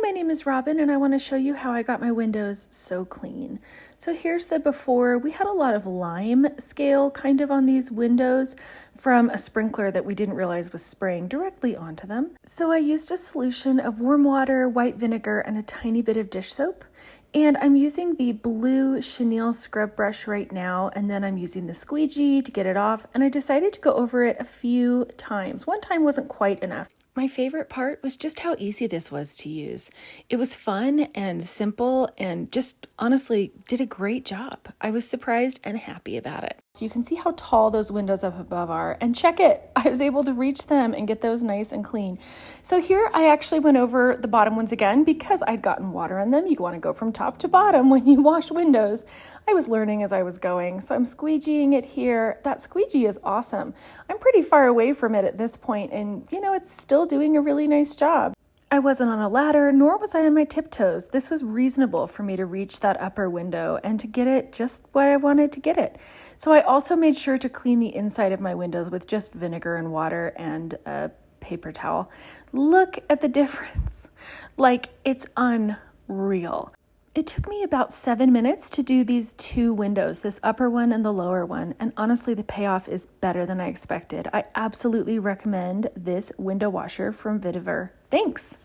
my name is Robin and I want to show you how I got my windows so clean. So here's the before. We had a lot of lime scale kind of on these windows from a sprinkler that we didn't realize was spraying directly onto them. So I used a solution of warm water, white vinegar, and a tiny bit of dish soap. And I'm using the blue chenille scrub brush right now, and then I'm using the squeegee to get it off, and I decided to go over it a few times. One time wasn't quite enough. My favorite part was just how easy this was to use. It was fun and simple and just honestly did a great job. I was surprised and happy about it. So you can see how tall those windows up above are, and check it, I was able to reach them and get those nice and clean. So here I actually went over the bottom ones again because I'd gotten water on them. You want to go from top to bottom when you wash windows. I was learning as I was going, so I'm squeegeeing it here. That squeegee is awesome. I'm pretty far away from it at this point, and it's still doing a really nice job. I wasn't on a ladder, nor was I on my tiptoes. This was reasonable for me to reach that upper window and to get it just where I wanted to get it. So I also made sure to clean the inside of my windows with just vinegar and water and a paper towel. Look at the difference. Like, it's unreal. It took me about 7 minutes to do these two windows, this upper one and the lower one, and honestly the payoff is better than I expected. I absolutely recommend this window washer from Vitever. Thanks!